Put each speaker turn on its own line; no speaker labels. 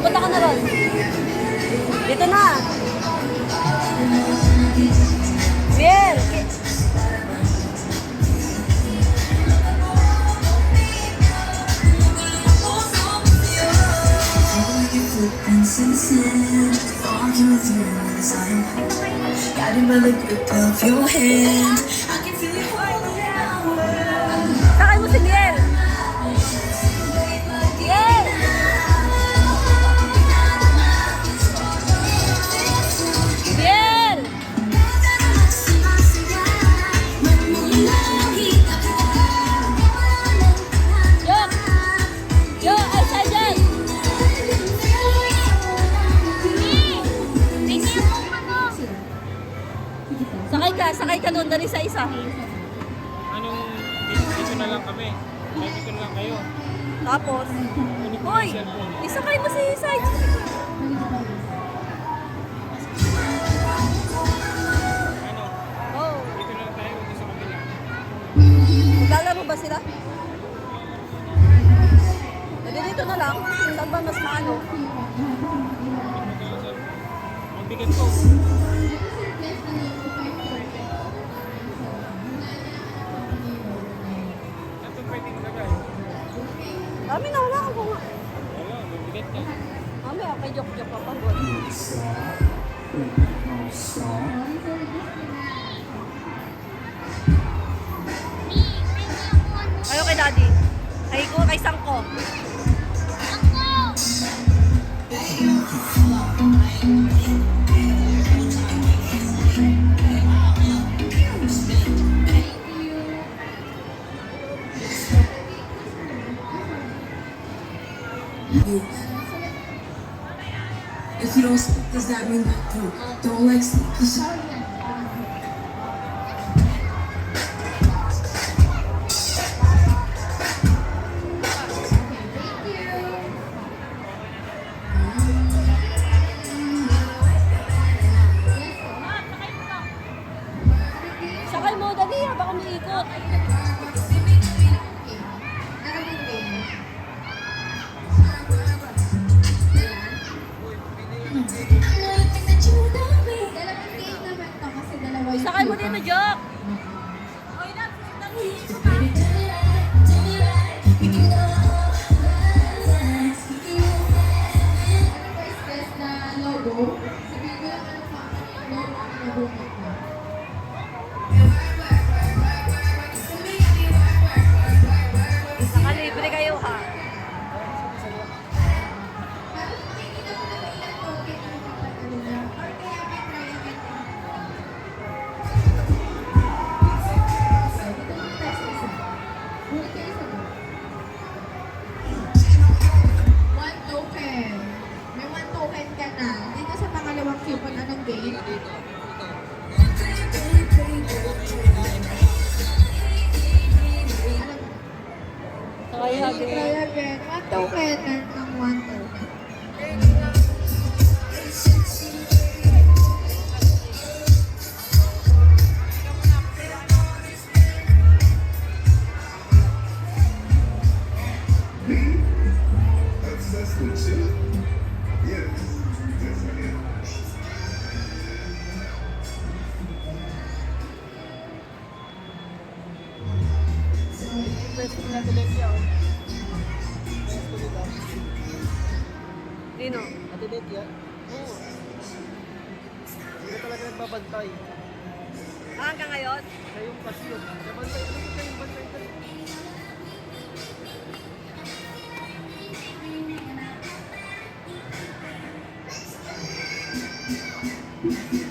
punta ka na ron. Dito na. Bien.
Guided by the grip of your hand, I can feel you holding down.
Sakay mo si Biel. Biel. Biel. Yo, ay sadyan. Sakay ka doon, dali sa isa.
Anong dito na lang kami? Dito na lang kayo.
Tapos, hoy, isakay mo si Isay.
Ano?
Oh,
Dito na lang tayo dito sa kabila.
maglalaro ba sila? Pwede dito na lang. Saan ba mas maano?
Magbigat ko. Saan ito pwedeng lagay?
Dami na, wala ako nga.
Wala, magbigat ka.
Mami, okay, joke-joke pa pagod. Ayaw kay daddy. Ay ko, kay Sangko.
If you don't speak, does that mean that you don't like sleep?
Sakay mo, dali ha, baka umiikot. Sakay mo dito, Joke. Nakalibre kayo ha.
One token. May one token ka na. Dito sa pangalawang coupon, anong game?
Sakay ha,
Try again. One token. Meron kang one token.
That's legit. Yes, yes I am.
Dino.
Ate Betty, ah? Oo. Hindi talaga nagbabantay.
Hanggang ngayon?
Siya yung pasyon. Nabantay ko siya yung bantay ko.
Thank you.